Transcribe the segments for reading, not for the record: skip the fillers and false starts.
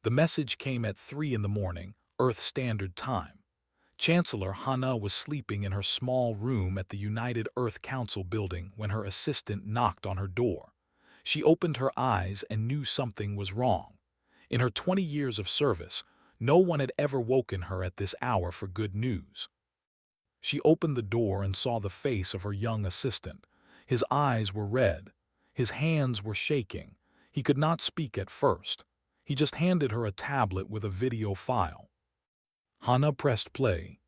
The message came at 3 in the morning, Earth Standard Time. Chancellor Hana was sleeping in her small room at the United Earth Council building when her assistant knocked on her door. She opened her eyes and knew something was wrong. In her 20 years of service, no one had ever woken her at this hour for good news. She opened the door and saw the face of her young assistant. His eyes were red. His hands were shaking. He could not speak at first. He just handed her a tablet with a video file. Hana pressed play.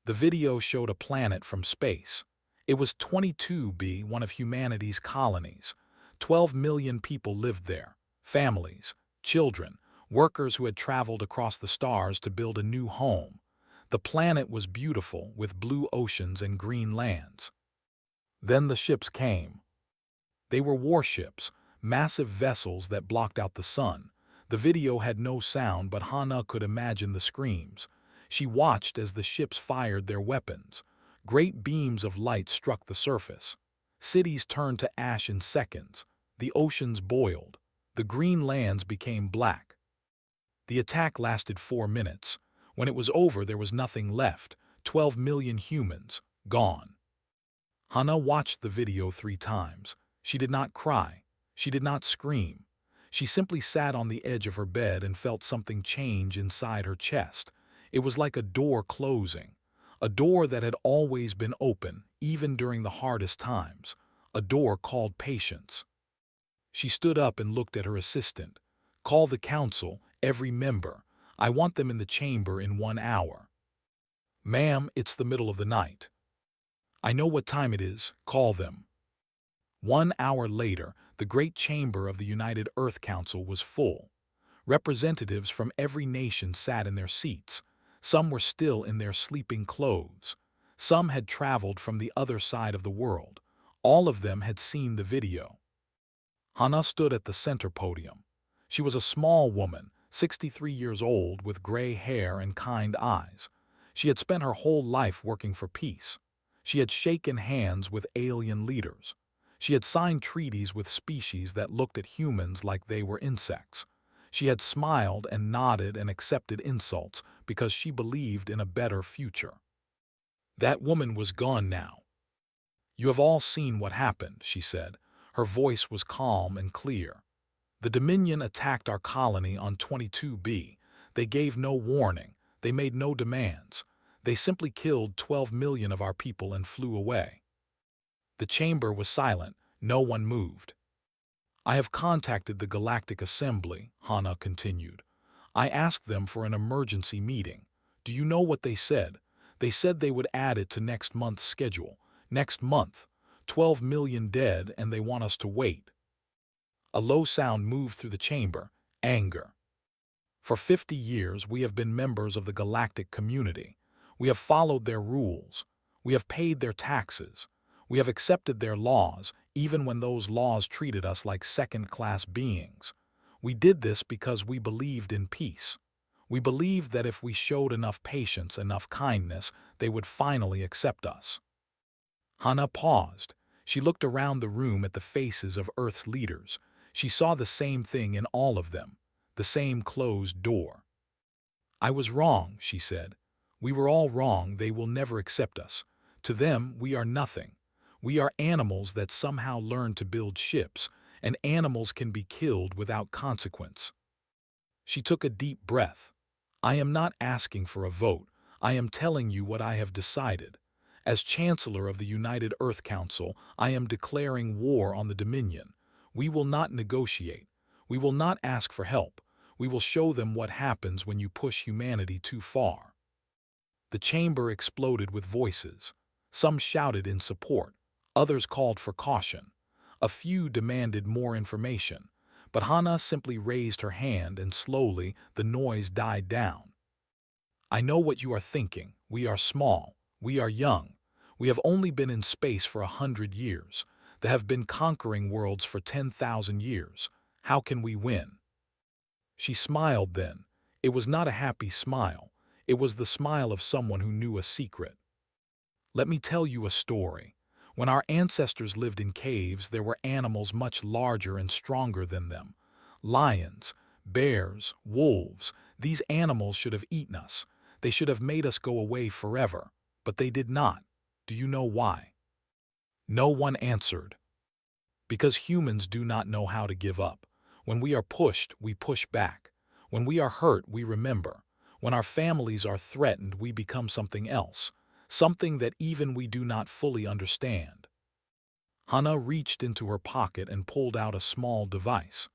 The video showed a planet from space. It was 22B, one of humanity's colonies. 12 million people lived there. Families, children, workers who had traveled across the stars to build a new home. The planet was beautiful, with blue oceans and green lands. Then the ships came. They were warships, massive vessels that blocked out the sun. The video had no sound, but Hana could imagine the screams. She watched as the ships fired their weapons. Great beams of light struck the surface. Cities turned to ash in seconds. The oceans boiled. The green lands became black. The attack lasted 4 minutes. When it was over, there was nothing left. 12 million humans, gone. Hana watched the video 3 times. She did not cry. She did not scream. She simply sat on the edge of her bed and felt something change inside her chest. It was like a door closing. A door that had always been open, even during the hardest times. A door called patience. She stood up and looked at her assistant. "Call the council, every member. I want them in the chamber in 1 hour." "Ma'am, it's the middle of the night." "I know what time it is. Call them." 1 hour later, the great chamber of the United Earth Council was full. Representatives from every nation sat in their seats. Some were still in their sleeping clothes. Some had traveled from the other side of the world. All of them had seen the video. Hana stood at the center podium. She was a small woman, 63 years old, with gray hair and kind eyes. She had spent her whole life working for peace. She had shaken hands with alien leaders. She had signed treaties with species that looked at humans like they were insects. She had smiled and nodded and accepted insults because she believed in a better future. That woman was gone now. "You have all seen what happened," she said. Her voice was calm and clear. "The Dominion attacked our colony on 22B. They gave no warning. They made no demands. They simply killed 12 million of our people and flew away." The chamber was silent. No one moved. "I have contacted the Galactic Assembly," Hana continued. "I asked them for an emergency meeting. Do you know what they said? They said they would add it to next month's schedule. Next month. 12 million dead, and they want us to wait." A low sound moved through the chamber. Anger. "For 50 years we have been members of the galactic community. We have followed their rules. We have paid their taxes. We have accepted their laws, even when those laws treated us like second-class beings. We did this because we believed in peace. We believed that if we showed enough patience, enough kindness, they would finally accept us." Hana paused. She looked around the room at the faces of Earth's leaders. She saw the same thing in all of them, the same closed door. "I was wrong," she said. "We were all wrong. They will never accept us. To them, we are nothing. We are animals that somehow learned to build ships, and animals can be killed without consequence." She took a deep breath. "I am not asking for a vote. I am telling you what I have decided. As Chancellor of the United Earth Council, I am declaring war on the Dominion. We will not negotiate. We will not ask for help. We will show them what happens when you push humanity too far." The chamber exploded with voices. Some shouted in support. Others called for caution. A few demanded more information. But Hana simply raised her hand, and slowly the noise died down. "I know what you are thinking. We are small. We are young. We have only been in space for 100 years. There have been conquering worlds for 10,000 years. How can we win?" She smiled then. It was not a happy smile. It was the smile of someone who knew a secret. "Let me tell you a story. When our ancestors lived in caves, there were animals much larger and stronger than them. Lions, Bears, wolves, these animals should have eaten us. They should have made us go away forever. But they did not. Do you know why? No one answered. Because humans do not know how to give up. When we are pushed, we push back. When we are hurt, we remember. When our families are threatened, we become something else, something that even we do not fully understand. Hannah reached into her pocket and pulled out a small device.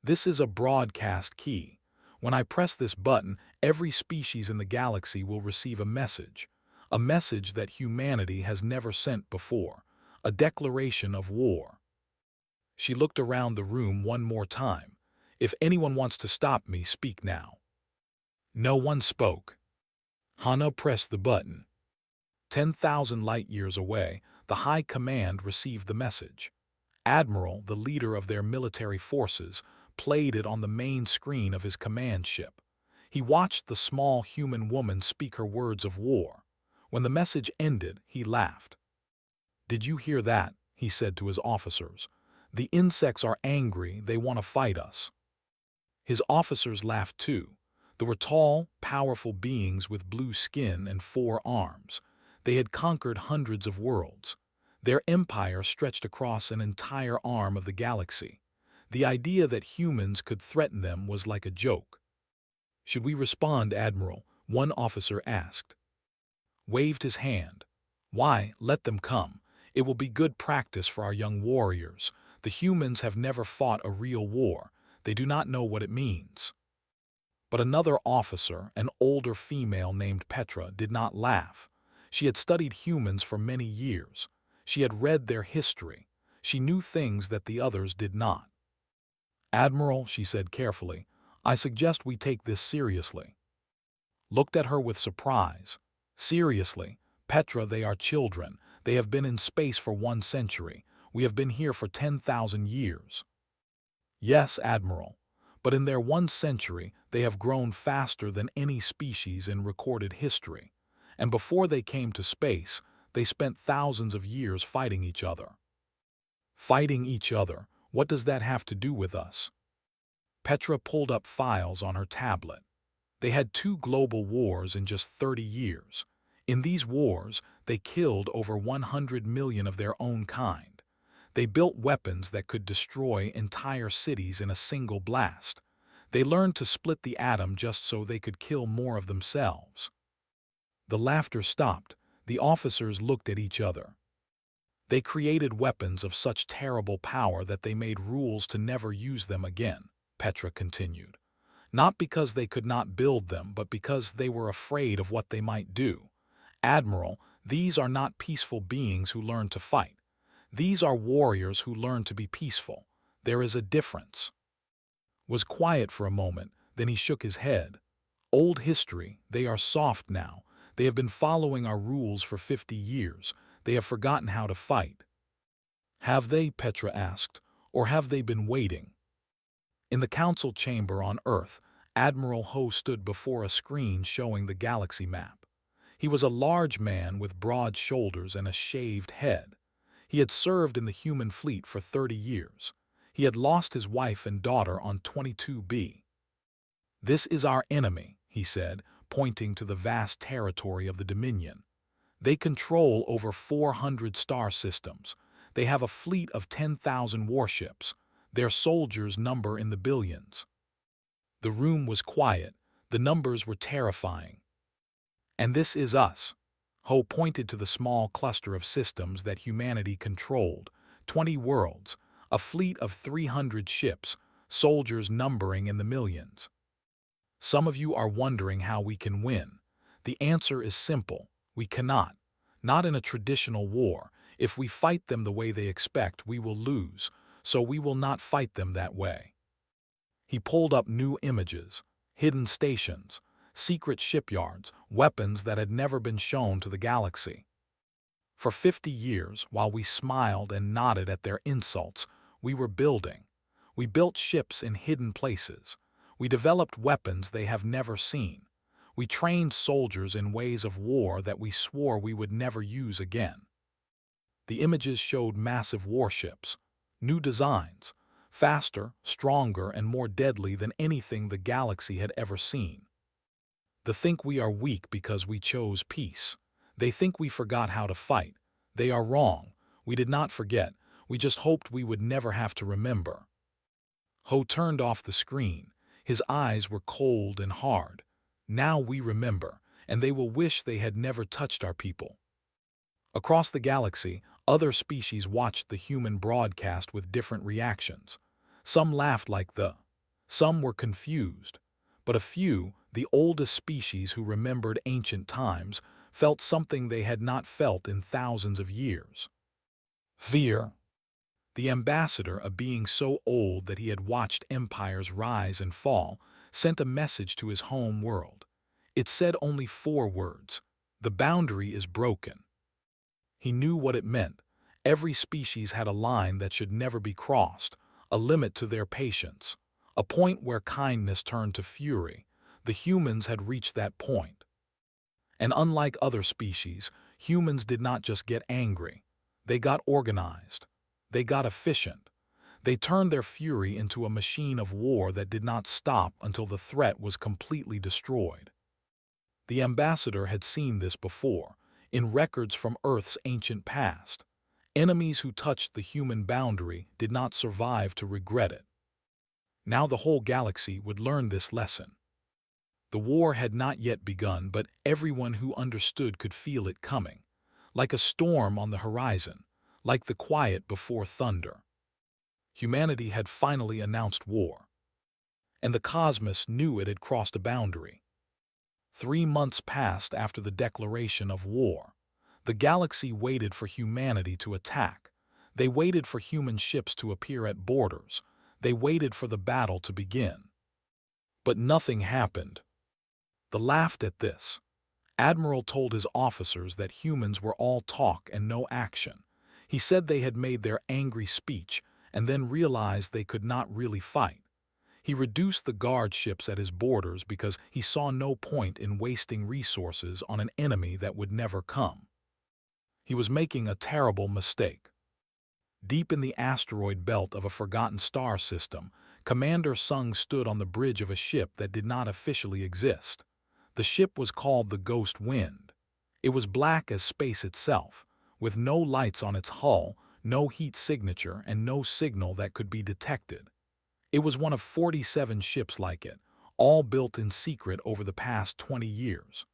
This is a broadcast key. When I press this button, every species in the galaxy will receive a message that humanity has never sent before, a declaration of war. She looked around the room one more time. If anyone wants to stop me, speak now. No one spoke. Hannah pressed the button. 10,000 light-years away, the High Command received the message. Admiral, the leader of their military forces, played it on the main screen of his command ship. He watched the small human woman speak her words of war. When the message ended, he laughed. "Did you hear that?" he said to his officers. "The insects are angry, they want to fight us." His officers laughed too. They were tall, powerful beings with blue skin and 4 arms. They had conquered hundreds of worlds. Their empire stretched across an entire arm of the galaxy. The idea that humans could threaten them was like a joke. "Should we respond, Admiral?" one officer asked. Waved his hand. "Why, let them come. It will be good practice for our young warriors. The humans have never fought a real war. They do not know what it means." But another officer, an older female named Petra, did not laugh. She had studied humans for many years. She had read their history. She knew things that the others did not. "Admiral," she said carefully, "I suggest we take this seriously." Looked at her with surprise. "Seriously? Petra, they are children. They have been in space for 1 century. We have been here for 10,000 years. "Yes, Admiral. But in their 1 century, they have grown faster than any species in recorded history. And before they came to space, they spent thousands of years fighting each other." "Fighting each other? What does that have to do with us?" Petra pulled up files on her tablet. They had 2 global wars in just 30 years. In these wars, they killed over 100 million of their own kind. They built weapons that could destroy entire cities in a single blast. They learned to split the atom just so they could kill more of themselves. The laughter stopped. The officers looked at each other. "They created weapons of such terrible power that they made rules to never use them again," Petra continued. "Not because they could not build them, but because they were afraid of what they might do. Admiral, these are not peaceful beings who learn to fight. These are warriors who learn to be peaceful. There is a difference." Was quiet for a moment, then he shook his head. "Old history, they are soft now. They have been following our rules for 50 years. They have forgotten how to fight." "Have they?" Petra asked. "Or have they been waiting?" In the council chamber on Earth, Admiral Ho stood before a screen showing the galaxy map. He was a large man with broad shoulders and a shaved head. He had served in the human fleet for 30 years. He had lost his wife and daughter on 22B. "This is our enemy," he said, pointing to the vast territory of the Dominion. "They control over 400 star systems. They have a fleet of 10,000 warships. Their soldiers number in the billions." The room was quiet. The numbers were terrifying. "And this is us." Ho pointed to the small cluster of systems that humanity controlled. 20 worlds, a fleet of 300 ships, soldiers numbering in the millions. "Some of you are wondering how we can win. The answer is simple. We cannot. Not in a traditional war. If we fight them the way they expect, we will lose. So we will not fight them that way." He pulled up new images, hidden stations, secret shipyards, weapons that had never been shown to the galaxy. For 50 years, while we smiled and nodded at their insults, we were building. We built ships in hidden places. We developed weapons they have never seen. We trained soldiers in ways of war that we swore we would never use again. The images showed massive warships, new designs, faster, stronger, and more deadly than anything the galaxy had ever seen. They think we are weak because we chose peace. They think we forgot how to fight. They are wrong. We did not forget. We just hoped we would never have to remember. Ho turned off the screen. His eyes were cold and hard. Now we remember, and they will wish they had never touched our people. Across the galaxy, other species watched the human broadcast with different reactions. Some laughed like some were confused. But a few, the oldest species who remembered ancient times, felt something they had not felt in thousands of years. Fear. The ambassador, a being so old that he had watched empires rise and fall, sent a message to his home world. It said only 4 words: "The boundary is broken." He knew what it meant. Every species had a line that should never be crossed, a limit to their patience, a point where kindness turned to fury. The humans had reached that point. And unlike other species, humans did not just get angry. They got organized. They got efficient. They turned their fury into a machine of war that did not stop until the threat was completely destroyed. The ambassador had seen this before, in records from Earth's ancient past. Enemies who touched the human boundary did not survive to regret it. Now the whole galaxy would learn this lesson. The war had not yet begun, but everyone who understood could feel it coming, like a storm on the horizon, like the quiet before thunder. Humanity had finally announced war, and the cosmos knew it had crossed a boundary. 3 months passed after the declaration of war. The galaxy waited for humanity to attack. They waited for human ships to appear at borders. They waited for the battle to begin. But nothing happened. They laughed at this. Admiral told his officers that humans were all talk and no action. He said they had made their angry speech and then realized they could not really fight. He reduced the guard ships at his borders because he saw no point in wasting resources on an enemy that would never come. He was making a terrible mistake. Deep in the asteroid belt of a forgotten star system, Commander Sung stood on the bridge of a ship that did not officially exist. The ship was called the Ghost Wind. It was black as space itself, with no lights on its hull, no heat signature, and no signal that could be detected. It was one of 47 ships like it, all built in secret over the past 20 years.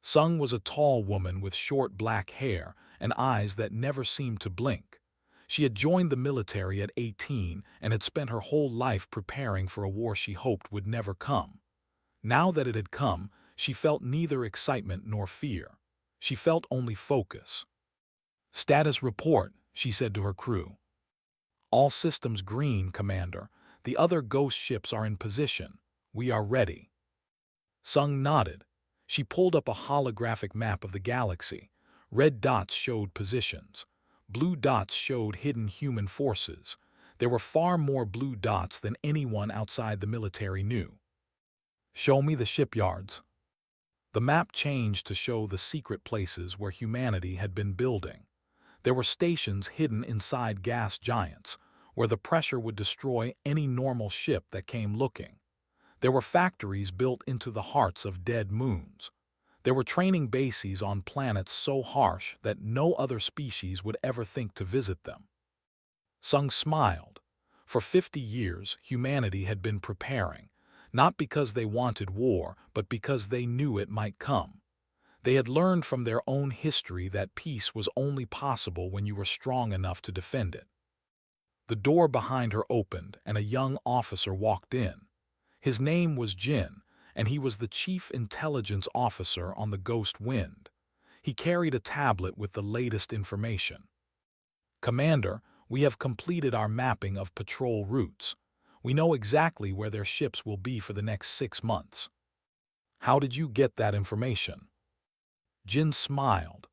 Sung was a tall woman with short black hair and eyes that never seemed to blink. She had joined the military at 18 and had spent her whole life preparing for a war she hoped would never come. Now that it had come, she felt neither excitement nor fear. She felt only focus. "Status report," she said to her crew. "All systems green, Commander. The other ghost ships are in position. We are ready." Sung nodded. She pulled up a holographic map of the galaxy. Red dots showed positions. Blue dots showed hidden human forces. There were far more blue dots than anyone outside the military knew. "Show me the shipyards." The map changed to show the secret places where humanity had been building. There were stations hidden inside gas giants, where the pressure would destroy any normal ship that came looking. There were factories built into the hearts of dead moons. There were training bases on planets so harsh that no other species would ever think to visit them. Sung smiled. For 50 years, humanity had been preparing, not because they wanted war, but because they knew it might come. They had learned from their own history that peace was only possible when you were strong enough to defend it. The door behind her opened, and a young officer walked in. His name was Jin, and he was the chief intelligence officer on the Ghost Wind. He carried a tablet with the latest information. "Commander, we have completed our mapping of patrol routes. We know exactly where their ships will be for the next 6 months." "How did you get that information?" Jin smiled.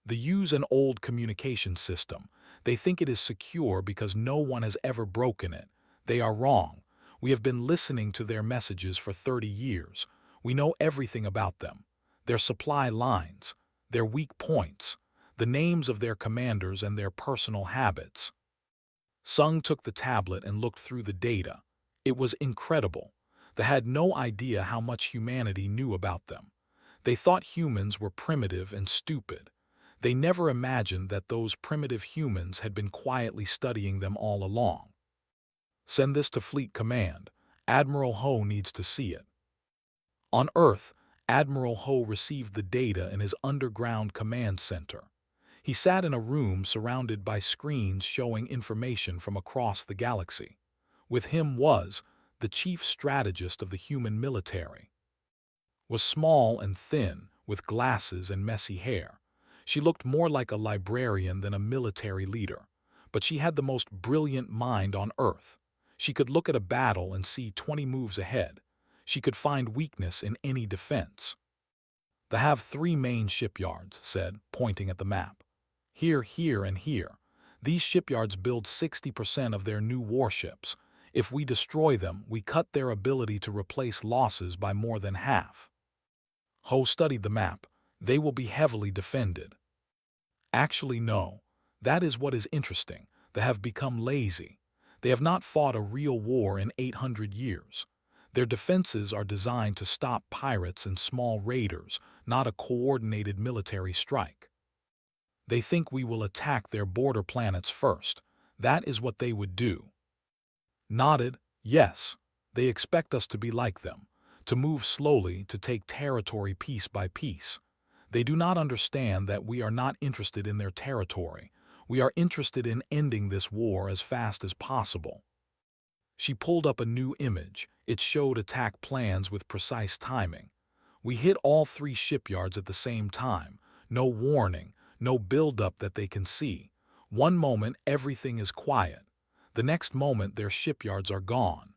"They use an old communication system. They think it is secure because no one has ever broken it. They are wrong. We have been listening to their messages for 30 years. We know everything about them. Their supply lines, their weak points, the names of their commanders and their personal habits." Sung took the tablet and looked through the data. It was incredible. They had no idea how much humanity knew about them. They thought humans were primitive and stupid. They never imagined that those primitive humans had been quietly studying them all along. Send this to Fleet Command. Admiral Ho needs to see it. On Earth, Admiral Ho received the data in his underground command center. He sat in a room surrounded by screens showing information from across the galaxy. With him was the chief strategist of the human military. Was small and thin, with glasses and messy hair. She looked more like a librarian than a military leader, but she had the most brilliant mind on Earth. She could look at a battle and see 20 moves ahead. She could find weakness in any defense. They have 3 main shipyards, said, pointing at the map. Here, here, and here. These shipyards build 60% of their new warships. If we destroy them, we cut their ability to replace losses by more than half. Ho studied the map. They will be heavily defended. Actually, no. That is what is interesting. They have become lazy. They have not fought a real war in 800 years. Their defenses are designed to stop pirates and small raiders, not a coordinated military strike. They think we will attack their border planets first. That is what they would do. Nodded, yes. They expect us to be like them, to move slowly, to take territory piece by piece. They do not understand that we are not interested in their territory. We are interested in ending this war as fast as possible. She pulled up a new image. It showed attack plans with precise timing. We hit all 3 shipyards at the same time. No warning, no build-up that they can see. One moment everything is quiet. The next moment their shipyards are gone.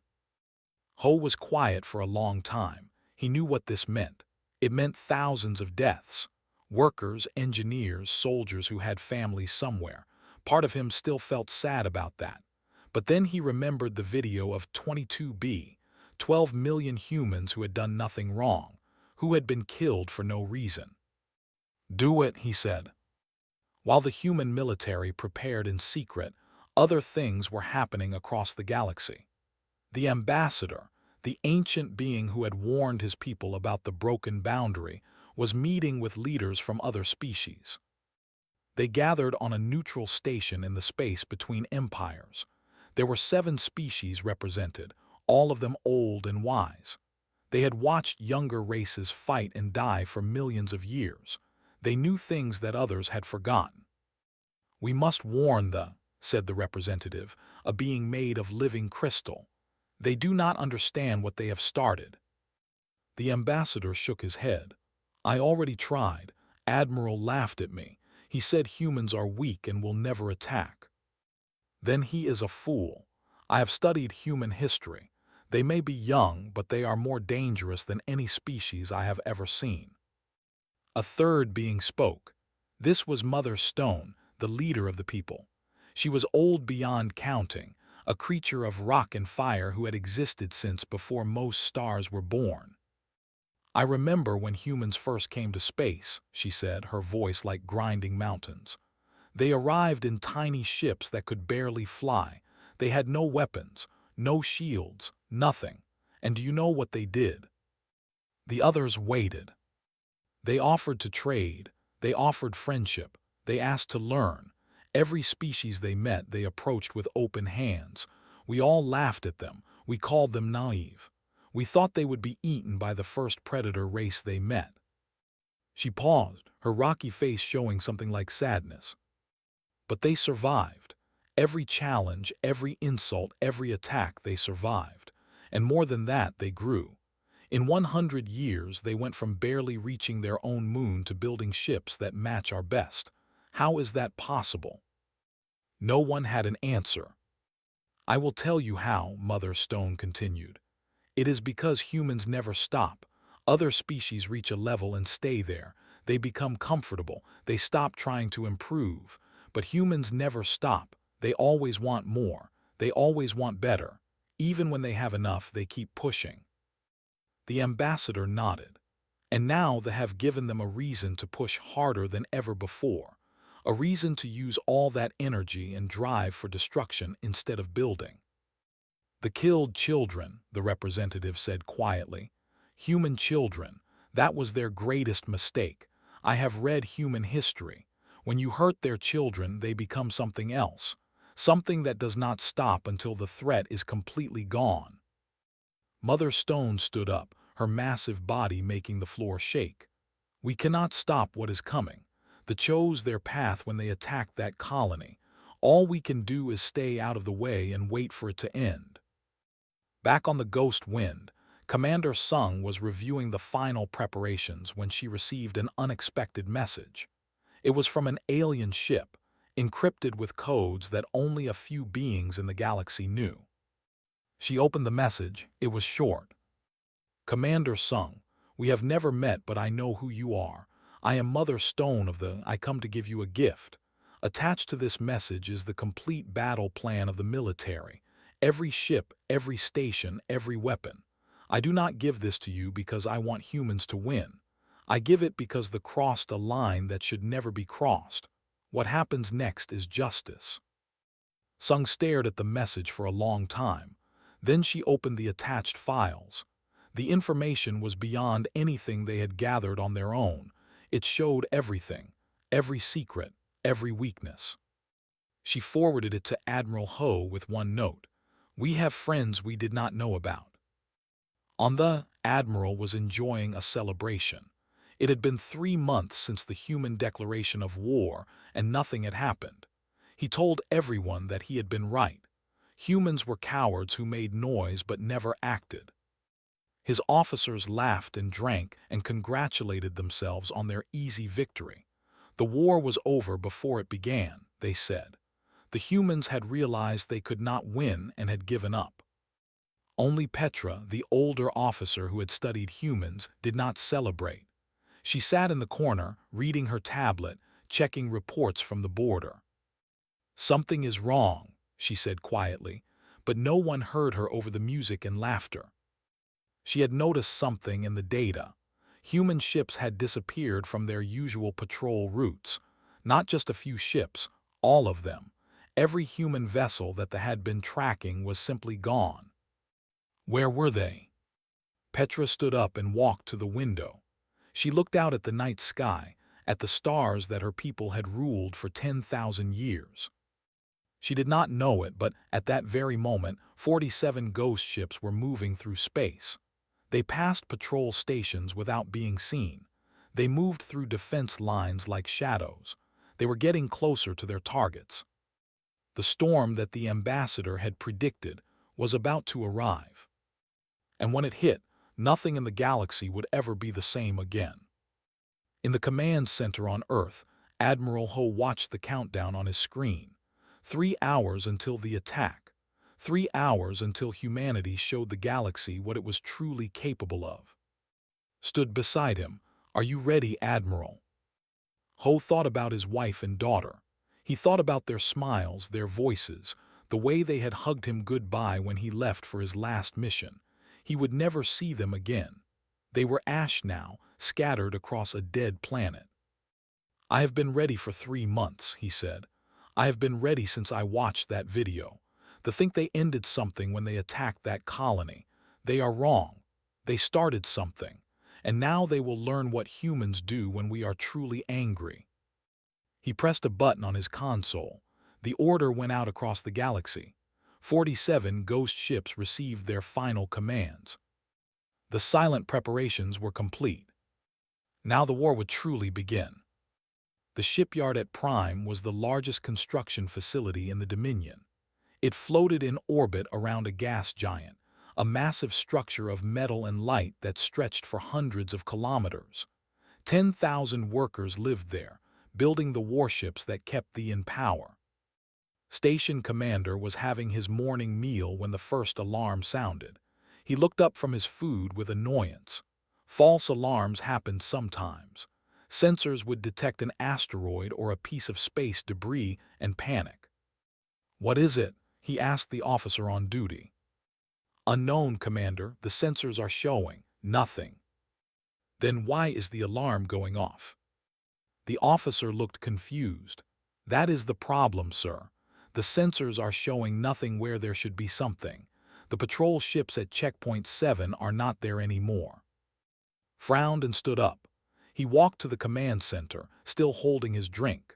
Ho was quiet for a long time. He knew what this meant. It meant thousands of deaths. Workers, engineers, soldiers who had families somewhere. Part of him still felt sad about that. But then he remembered the video of 22B, 12 million humans who had done nothing wrong, who had been killed for no reason. Do it, he said. While the human military prepared in secret, other things were happening across the galaxy. The ambassador, the ancient being who had warned his people about the broken boundary, was meeting with leaders from other species. They gathered on a neutral station in the space between empires. There were 7 species represented, all of them old and wise. They had watched younger races fight and die for millions of years. They knew things that others had forgotten. We must warn said the representative, a being made of living crystal. They do not understand what they have started. The ambassador shook his head. I already tried. Admiral laughed at me. He said humans are weak and will never attack. Then he is a fool. I have studied human history. They may be young, but they are more dangerous than any species I have ever seen. A third being spoke. This was Mother Stone, the leader of the people. She was old beyond counting, a creature of rock and fire who had existed since before most stars were born. I remember when humans first came to space, she said, her voice like grinding mountains. They arrived in tiny ships that could barely fly. They had no weapons, no shields, nothing. And do you know what they did? The others waited. They offered to trade. They offered friendship. They asked to learn. Every species they met, they approached with open hands. We all laughed at them. We called them naive. We thought they would be eaten by the first predator race they met. She paused, her rocky face showing something like sadness. But they survived. Every challenge, every insult, every attack, they survived. And more than that, they grew. In 100 years, they went from barely reaching their own moon to building ships that match our best. How is that possible? No one had an answer. I will tell you how, Mother Stone continued. It is because humans never stop. Other species reach a level and stay there. They become comfortable. They stop trying to improve. But humans never stop. They always want more. They always want better. Even when they have enough, they keep pushing. The ambassador nodded. And now they have given them a reason to push harder than ever before. a reason to use all that energy and drive for destruction instead of building. The killed children, the representative said quietly. Human children, that was their greatest mistake. I have read human history. When you hurt their children, they become something else, something that does not stop until the threat is completely gone. Mother Stone stood up, her massive body making the floor shake. We cannot stop what is coming. They chose their path when they attacked that colony. All we can do is stay out of the way and wait for it to end. Back on the Ghost Wind, Commander Sung was reviewing the final preparations when she received an unexpected message. It was from an alien ship, encrypted with codes that only a few beings in the galaxy knew. She opened the message. It was short. Commander Sung, we have never met, but I know who you are. I am Mother Stone of the I come to give you a gift. Attached to this message is the complete battle plan of the military. Every ship, every station, every weapon. I do not give this to you because I want humans to win. I give it because they crossed a line that should never be crossed. What happens next is justice. Sung stared at the message for a long time. Then she opened the attached files. The information was beyond anything they had gathered on their own. It showed everything, every secret, every weakness. She forwarded it to Admiral Ho with one note. We have friends we did not know about. On the Admiral was enjoying a celebration. It had been 3 months since the human declaration of war, and nothing had happened. He told everyone that he had been right. Humans were cowards who made noise but never acted. His officers laughed and drank and congratulated themselves on their easy victory. The war was over before it began, they said. The humans had realized they could not win and had given up. Only Petra, the older officer who had studied humans, did not celebrate. She sat in the corner, reading her tablet, checking reports from the border. Something is wrong, she said quietly, but no one heard her over the music and laughter. She had noticed something in the data. Human ships had disappeared from their usual patrol routes. Not just a few ships, all of them. Every human vessel that they had been tracking was simply gone. Where were they? Petra stood up and walked to the window. She looked out at the night sky, at the stars that her people had ruled for 10,000 years. She did not know it, but at that very moment, 47 ghost ships were moving through space. They passed patrol stations without being seen. They moved through defense lines like shadows. They were getting closer to their targets. The storm that the ambassador had predicted was about to arrive. And when it hit, nothing in the galaxy would ever be the same again. In the command center on Earth, Admiral Ho watched the countdown on his screen. 3 hours until the attack. 3 hours until humanity showed the galaxy what it was truly capable of. Stood beside him. Are you ready, Admiral? Ho thought about his wife and daughter. He thought about their smiles, their voices, the way they had hugged him goodbye when he left for his last mission. He would never see them again. They were ash now, scattered across a dead planet. I have been ready for 3 months, he said. I have been ready since I watched that video. To think they ended something when they attacked that colony. They are wrong. They started something. And now they will learn what humans do when we are truly angry. He pressed a button on his console. The order went out across the galaxy. 47 ghost ships received their final commands. The silent preparations were complete. Now the war would truly begin. The shipyard at Prime was the largest construction facility in the Dominion. It floated in orbit around a gas giant, a massive structure of metal and light that stretched for hundreds of kilometers. 10,000 workers lived there, building the warships that kept thee in power. Station commander was having his morning meal when the first alarm sounded. He looked up from his food with annoyance. False alarms happened sometimes. Sensors would detect an asteroid or a piece of space debris and panic. What is it? He asked the officer on duty. Unknown, Commander, the sensors are showing nothing. Then why is the alarm going off? The officer looked confused. That is the problem, sir. The sensors are showing nothing where there should be something. The patrol ships at Checkpoint 7 are not there anymore. Frowned and stood up. He walked to the command center, still holding his drink.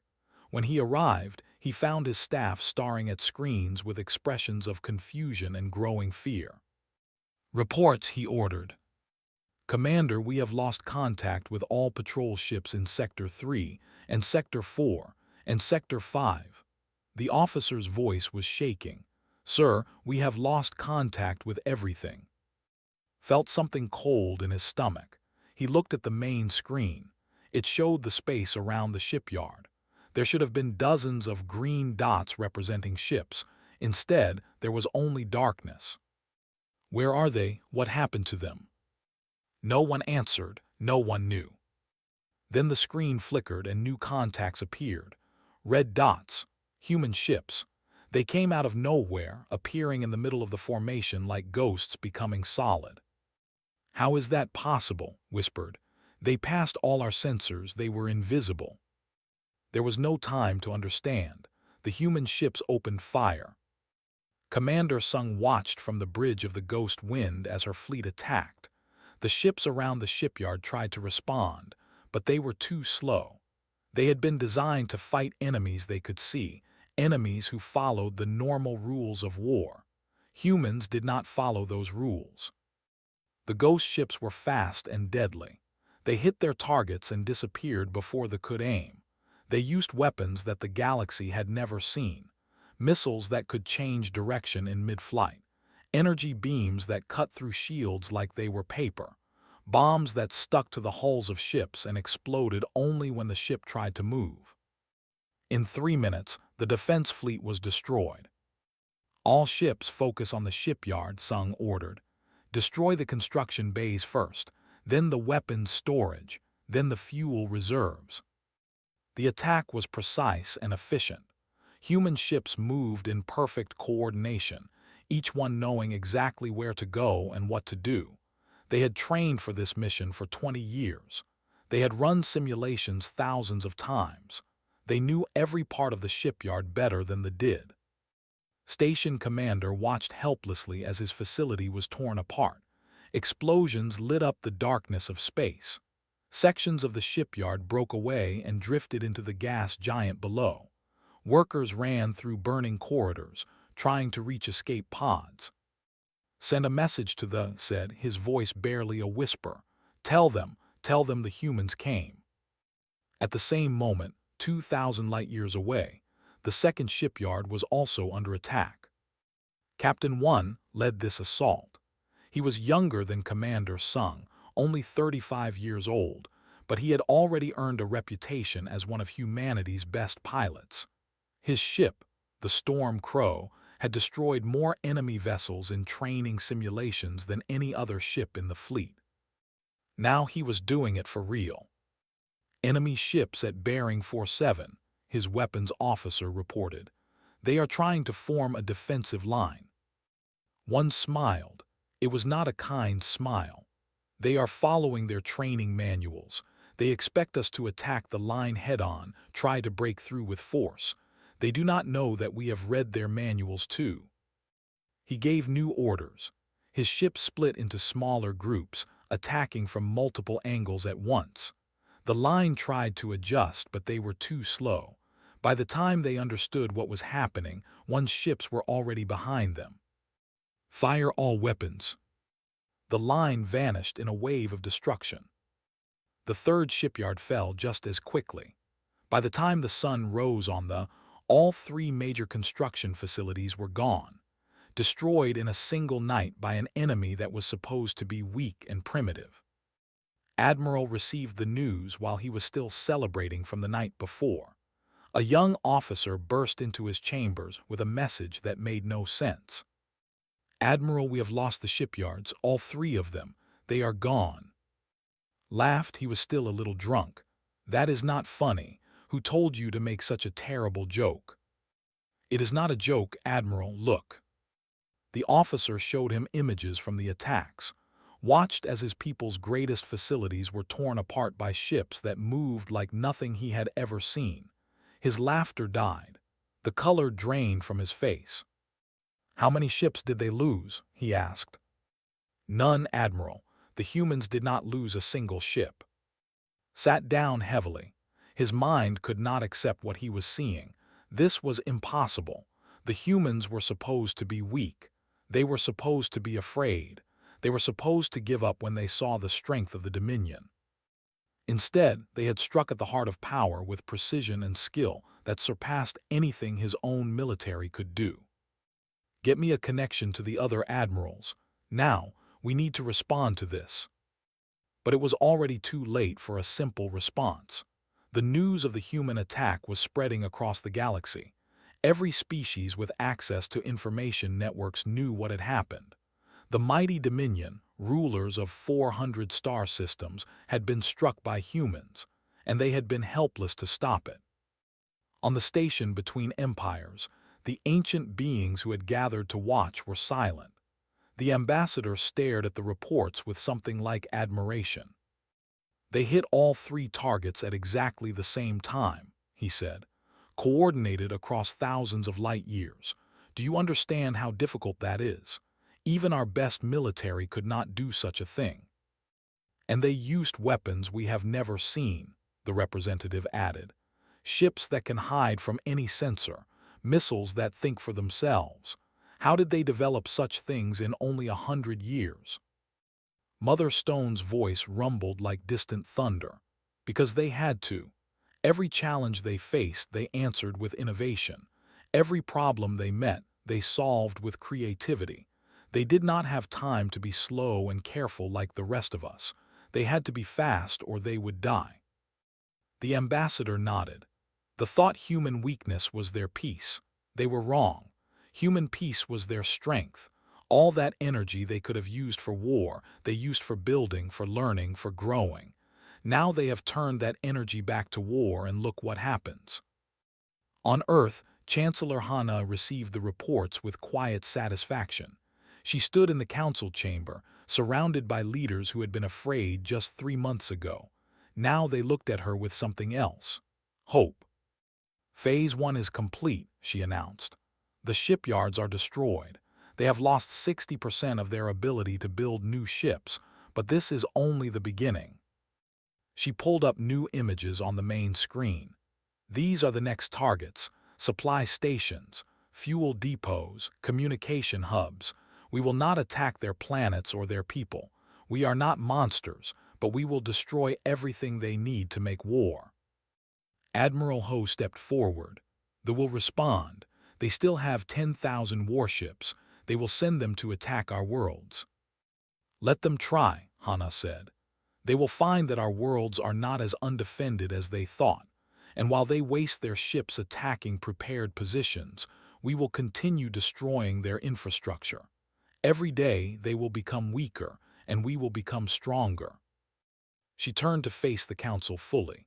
When he arrived, he found his staff staring at screens with expressions of confusion and growing fear. "Reports," he ordered. "Commander, we have lost contact with all patrol ships in Sector 3 and Sector 4 and Sector 5. The officer's voice was shaking. "Sir, we have lost contact with everything." Felt something cold in his stomach. He looked at the main screen. It showed the space around the shipyard. There should have been dozens of green dots representing ships. Instead, there was only darkness. Where are they? What happened to them? No one answered. No one knew. Then the screen flickered and new contacts appeared. Red dots. Human ships. They came out of nowhere, appearing in the middle of the formation like ghosts becoming solid. "How is that possible?" whispered. "They passed all our sensors. They were invisible." There was no time to understand. The human ships opened fire. Commander Sung watched from the bridge of the Ghost Wind as her fleet attacked. The ships around the shipyard tried to respond, but they were too slow. They had been designed to fight enemies they could see, enemies who followed the normal rules of war. Humans did not follow those rules. The ghost ships were fast and deadly. They hit their targets and disappeared before they could aim. They used weapons that the galaxy had never seen, missiles that could change direction in mid-flight, energy beams that cut through shields like they were paper, bombs that stuck to the hulls of ships and exploded only when the ship tried to move. In 3 minutes, the defense fleet was destroyed. "All ships focus on the shipyard," Sung ordered. "Destroy the construction bays first, then the weapons storage, then the fuel reserves." The attack was precise and efficient. Human ships moved in perfect coordination, each one knowing exactly where to go and what to do. They had trained for this mission for 20 years. They had run simulations thousands of times. They knew every part of the shipyard better than the did. Station Commander watched helplessly as his facility was torn apart. Explosions lit up the darkness of space. Sections of the shipyard broke away and drifted into the gas giant below. Workers ran through burning corridors, trying to reach escape pods. "Send a message to the," said, his voice barely a whisper. Tell them the humans came." At the same moment, 2,000 light-years away, the second shipyard was also under attack. Captain 1 led this assault. He was younger than Commander Sung, only 35 years old, but he had already earned a reputation as one of humanity's best pilots. His ship, the Storm Crow, had destroyed more enemy vessels in training simulations than any other ship in the fleet. Now he was doing it for real. "Enemy ships at bearing 47, his weapons officer reported. "They are trying to form a defensive line." One smiled. It was not a kind smile. "They are following their training manuals. They expect us to attack the line head-on, try to break through with force. They do not know that we have read their manuals too." He gave new orders. His ship split into smaller groups, attacking from multiple angles at once. The line tried to adjust, but they were too slow. By the time they understood what was happening, one's ships were already behind them. "Fire all weapons." The line vanished in a wave of destruction. The third shipyard fell just as quickly. By the time the sun rose on all 3 major construction facilities were gone, destroyed in a single night by an enemy that was supposed to be weak and primitive. Admiral received the news while he was still celebrating from the night before. A young officer burst into his chambers with a message that made no sense. "Admiral, we have lost the shipyards, all 3 of them. They are gone." Laughed, he was still a little drunk. "That is not funny. Who told you to make such a terrible joke?" "It is not a joke, Admiral, look." The officer showed him images from the attacks, watched as his people's greatest facilities were torn apart by ships that moved like nothing he had ever seen. His laughter died. The color drained from his face. "How many ships did they lose?" he asked. "None, Admiral. The humans did not lose a single ship." Sat down heavily. His mind could not accept what he was seeing. This was impossible. The humans were supposed to be weak. They were supposed to be afraid. They were supposed to give up when they saw the strength of the Dominion. Instead, they had struck at the heart of power with precision and skill that surpassed anything his own military could do. "Get me a connection to the other admirals. Now, we need to respond to this." But it was already too late for a simple response. The news of the human attack was spreading across the galaxy. Every species with access to information networks knew what had happened. The mighty Dominion, rulers of 400 star systems, had been struck by humans, and they had been helpless to stop it. On the station between empires, the ancient beings who had gathered to watch were silent. The ambassador stared at the reports with something like admiration. "They hit all 3 targets at exactly the same time," he said, "coordinated across thousands of light years. Do you understand how difficult that is? Even our best military could not do such a thing." "And they used weapons we have never seen," the representative added. "Ships that can hide from any sensor, missiles that think for themselves. How did they develop such things in only 100 years?" Mother Stone's voice rumbled like distant thunder. "Because they had to. Every challenge they faced, they answered with innovation. Every problem they met, they solved with creativity. They did not have time to be slow and careful like the rest of us. They had to be fast or they would die." The ambassador nodded. The thought human weakness was their peace. They were wrong. Human peace was their strength. All that energy they could have used for war, they used for building, for learning, for growing. Now they have turned that energy back to war, and look what happens. On Earth, Chancellor Hana received the reports with quiet satisfaction. She stood in the council chamber, surrounded by leaders who had been afraid just 3 months ago. Now they looked at her with something else: hope. "Phase 1 is complete," she announced. "The shipyards are destroyed. They have lost 60% of their ability to build new ships, but this is only the beginning." She pulled up new images on the main screen. "These are the next targets: supply stations, fuel depots, communication hubs. We will not attack their planets or their people. We are not monsters, but we will destroy everything they need to make war." Admiral Ho stepped forward. "They will respond. They still have 10,000 warships. They will send them to attack our worlds." "Let them try," Hana said. "They will find that our worlds are not as undefended as they thought. And while they waste their ships attacking prepared positions, we will continue destroying their infrastructure. Every day they will become weaker, and we will become stronger." She turned to face the council fully.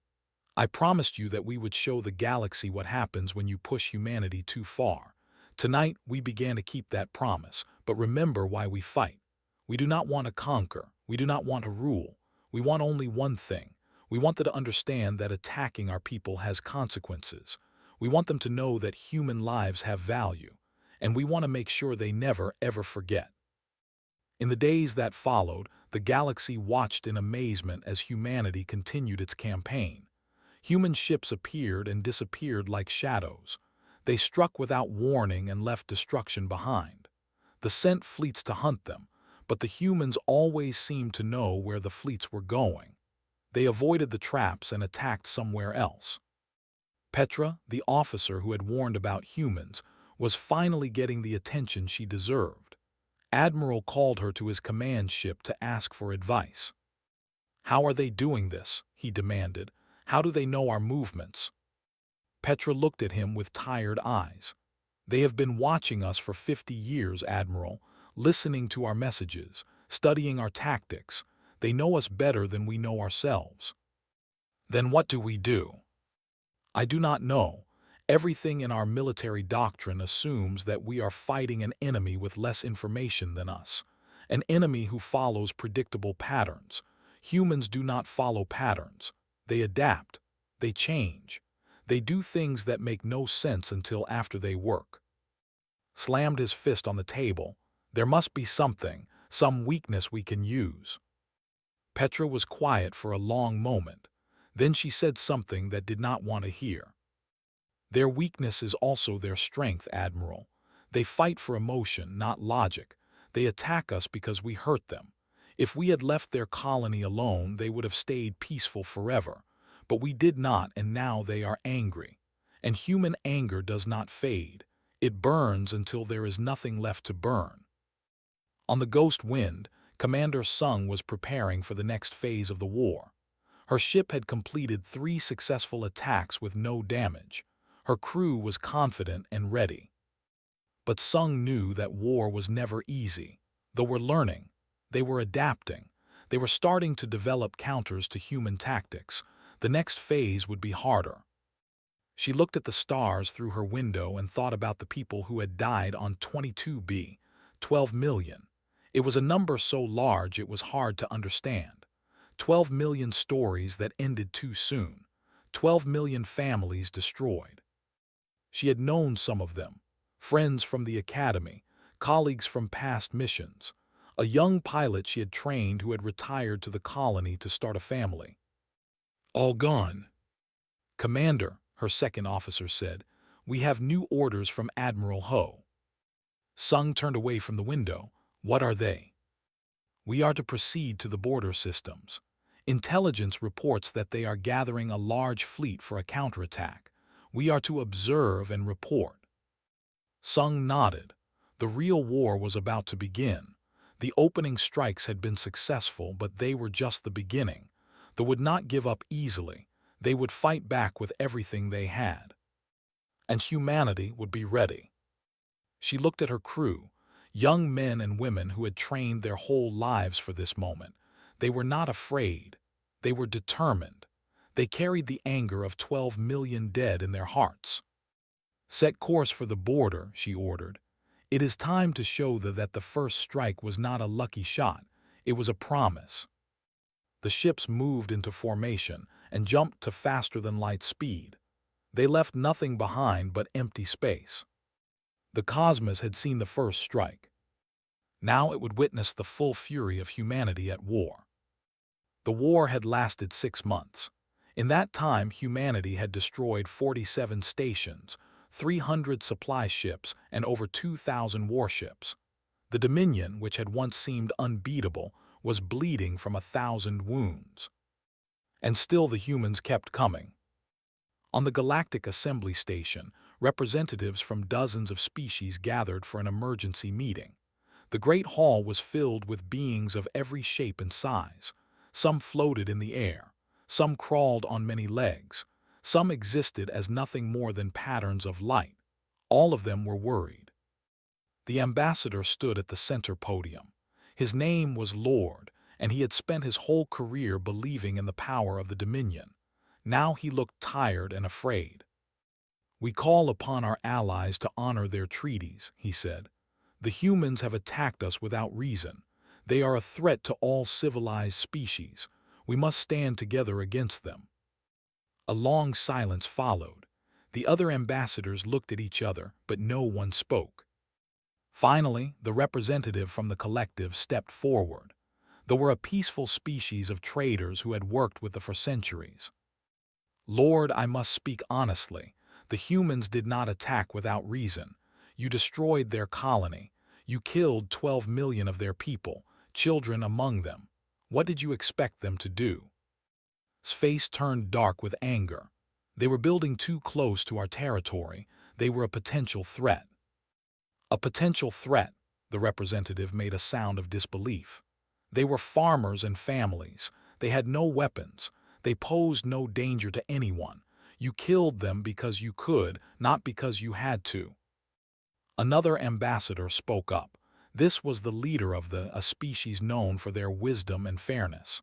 "I promised you that we would show the galaxy what happens when you push humanity too far. Tonight we began to keep that promise, but remember why we fight. We do not want to conquer. We do not want to rule. We want only one thing. We want them to understand that attacking our people has consequences. We want them to know that human lives have value, and we want to make sure they never, ever forget." In the days that followed, the galaxy watched in amazement as humanity continued its campaign. Human ships appeared and disappeared like shadows. They struck without warning and left destruction behind. The sent fleets to hunt them, but the humans always seemed to know where the fleets were going. They avoided the traps and attacked somewhere else. Petra, the officer who had warned about humans, was finally getting the attention she deserved. Admiral called her to his command ship to ask for advice. "How are they doing this?" he demanded. "How do they know our movements?" Petra looked at him with tired eyes. "They have been watching us for 50 years, Admiral, listening to our messages, studying our tactics. They know us better than we know ourselves." "Then what do we do?" "I do not know. Everything in our military doctrine assumes that we are fighting an enemy with less information than us, an enemy who follows predictable patterns. Humans do not follow patterns. They adapt. They change. They do things that make no sense until after they work. Slammed his fist on the table. There must be something, some weakness we can use. Petra was quiet for a long moment. Then she said something that did not want to hear. Their weakness is also their strength, Admiral. They fight for emotion, not logic. They attack us because we hurt them. If we had left their colony alone, they would have stayed peaceful forever. But we did not, and now they are angry. And human anger does not fade. It burns until there is nothing left to burn. On the Ghost Wind, Commander Sung was preparing for the next phase of the war. Her ship had completed 3 successful attacks with no damage. Her crew was confident and ready. But Sung knew that war was never easy. They were learning. They were adapting. They were starting to develop counters to human tactics. The next phase would be harder. She looked at the stars through her window and thought about the people who had died on 22B, 12 million. It was a number so large it was hard to understand. 12 million stories that ended too soon. 12 million families destroyed. She had known some of them, friends from the academy, colleagues from past missions, a young pilot she had trained who had retired to the colony to start a family. All gone. Commander, her second officer said, we have new orders from Admiral Ho. Sung turned away from the window. What are they? We are to proceed to the border systems. Intelligence reports that they are gathering a large fleet for a counterattack. We are to observe and report. Sung nodded. The real war was about to begin. The opening strikes had been successful, but they were just the beginning. They would not give up easily. They would fight back with everything they had. And humanity would be ready. She looked at her crew, young men and women who had trained their whole lives for this moment. They were not afraid. They were determined. They carried the anger of 12 million dead in their hearts. Set course for the border, she ordered. It is time to show them that the first strike was not a lucky shot. It was a promise. The ships moved into formation and jumped to faster-than-light speed. They left nothing behind but empty space. The cosmos had seen the first strike. Now it would witness the full fury of humanity at war. The war had lasted 6 months. In that time, humanity had destroyed 47 stations, 300 supply ships, and over 2,000 warships. The Dominion, which had once seemed unbeatable, was bleeding from 1,000 wounds. And still the humans kept coming. On the Galactic Assembly Station, representatives from dozens of species gathered for an emergency meeting. The Great Hall was filled with beings of every shape and size. Some floated in the air. Some crawled on many legs. Some existed as nothing more than patterns of light. All of them were worried. The ambassador stood at the center podium. His name was Lord, and he had spent his whole career believing in the power of the Dominion. Now he looked tired and afraid. We call upon our allies to honor their treaties, he said. The humans have attacked us without reason. They are a threat to all civilized species. We must stand together against them. A long silence followed. The other ambassadors looked at each other, but no one spoke. Finally, the representative from the collective stepped forward. They were a peaceful species of traders who had worked with them for centuries. Lord, I must speak honestly. The humans did not attack without reason. You destroyed their colony. You killed 12 million of their people, children among them. What did you expect them to do? His face turned dark with anger. They were building too close to our territory. They were a potential threat. A potential threat, the representative made a sound of disbelief. They were farmers and families. They had no weapons. They posed no danger to anyone. You killed them because you could, not because you had to. Another ambassador spoke up. This was the leader of a species known for their wisdom and fairness.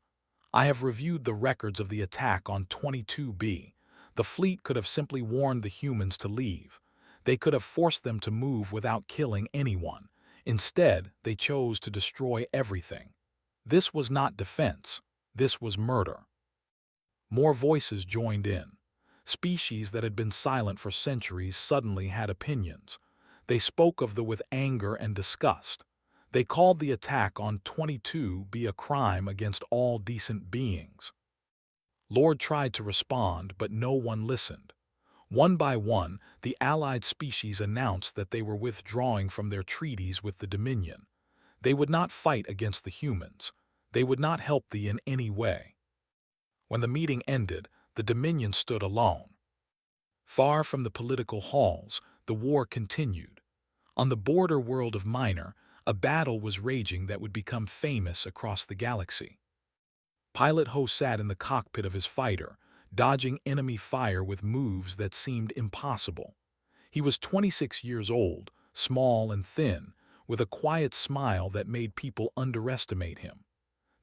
I have reviewed the records of the attack on 22B. The fleet could have simply warned the humans to leave. They could have forced them to move without killing anyone. Instead, they chose to destroy everything. This was not defense. This was murder. More voices joined in. Species that had been silent for centuries suddenly had opinions. They spoke of them with anger and disgust. They called the attack on 22B a crime against all decent beings. Lord tried to respond, but no one listened. One by one, the allied species announced that they were withdrawing from their treaties with the Dominion. They would not fight against the humans. They would not help thee in any way. When the meeting ended, the Dominion stood alone. Far from the political halls, the war continued. On the border world of Minor, a battle was raging that would become famous across the galaxy. Pilot Ho sat in the cockpit of his fighter, dodging enemy fire with moves that seemed impossible. He was 26 years old, small and thin, with a quiet smile that made people underestimate him.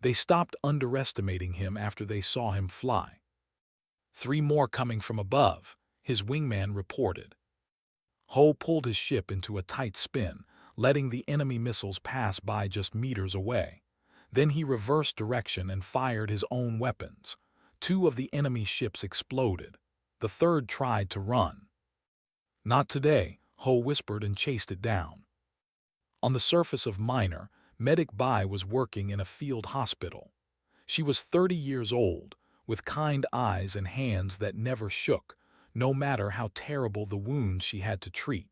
They stopped underestimating him after they saw him fly. 3 more coming from above, his wingman reported. Ho pulled his ship into a tight spin, letting the enemy missiles pass by just meters away. Then he reversed direction and fired his own weapons. 2 of the enemy ships exploded. The third tried to run. Not today, Ho whispered and chased it down. On the surface of Minor, Medic Bai was working in a field hospital. She was 30 years old, with kind eyes and hands that never shook, no matter how terrible the wounds she had to treat.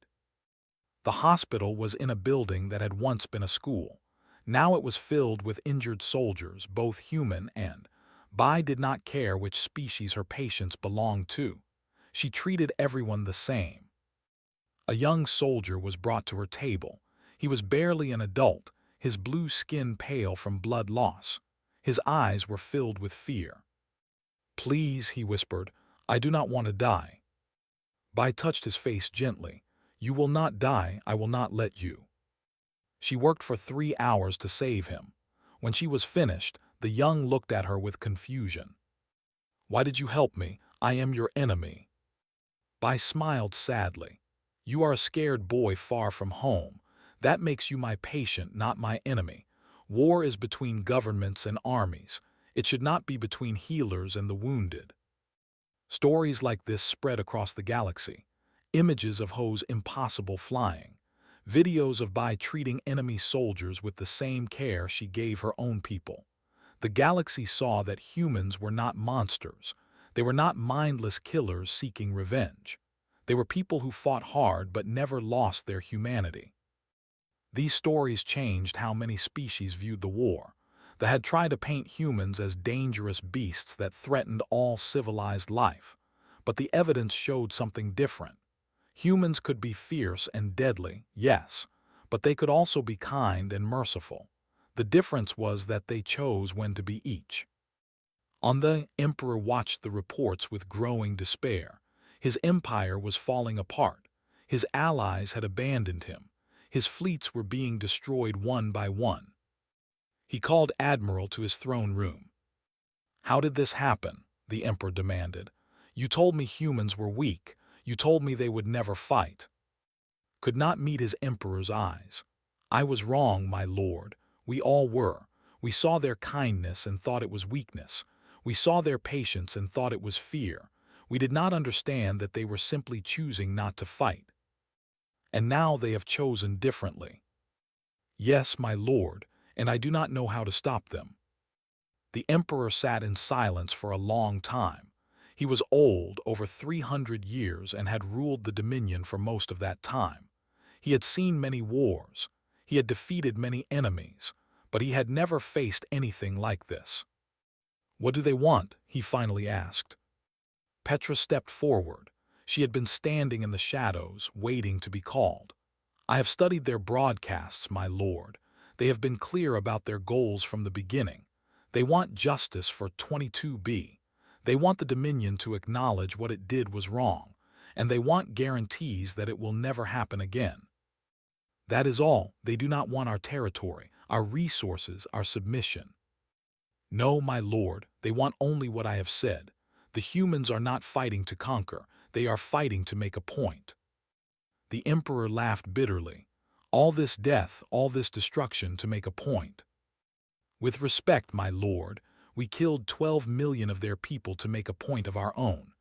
The hospital was in a building that had once been a school. Now it was filled with injured soldiers, both human and. Bai did not care which species her patients belonged to. She treated everyone the same. A young soldier was brought to her table. He was barely an adult, his blue skin pale from blood loss. His eyes were filled with fear. "Please," he whispered, "I do not want to die." Bai touched his face gently. "You will not die, I will not let you." She worked for 3 hours to save him. When she was finished, the young looked at her with confusion. "Why did you help me? I am your enemy." Bai smiled sadly. "You are a scared boy far from home. That makes you my patient, not my enemy. War is between governments and armies. It should not be between healers and the wounded." Stories like this spread across the galaxy. Images of Ho's impossible flying. Videos of Bai treating enemy soldiers with the same care she gave her own people. The galaxy saw that humans were not monsters. They were not mindless killers seeking revenge. They were people who fought hard but never lost their humanity. These stories changed how many species viewed the war. They had tried to paint humans as dangerous beasts that threatened all civilized life. But the evidence showed something different. Humans could be fierce and deadly, yes, but they could also be kind and merciful. The difference was that they chose when to be each. The Emperor watched the reports with growing despair. His empire was falling apart. His allies had abandoned him. His fleets were being destroyed one by one. He called Admiral to his throne room. "How did this happen?" the Emperor demanded. "You told me humans were weak. You told me they would never fight." Could not meet his emperor's eyes. "I was wrong, my lord. We all were. We saw their kindness and thought it was weakness. We saw their patience and thought it was fear. We did not understand that they were simply choosing not to fight. And now they have chosen differently." "Yes, my lord, and I do not know how to stop them." The emperor sat in silence for a long time. He was old, over 300 years, and had ruled the Dominion for most of that time. He had seen many wars. He had defeated many enemies, but he had never faced anything like this. "What do they want?" he finally asked. Petra stepped forward. She had been standing in the shadows, waiting to be called. "I have studied their broadcasts, my lord. They have been clear about their goals from the beginning. They want justice for 22B. They want the Dominion to acknowledge what it did was wrong, and they want guarantees that it will never happen again. That is all. They do not want our territory, our resources, our submission. No, my lord, they want only what I have said. The humans are not fighting to conquer. They are fighting to make a point." The emperor laughed bitterly. "All this death, all this destruction to make a point. With respect, my lord, we killed 12 million of their people to make a point of our own.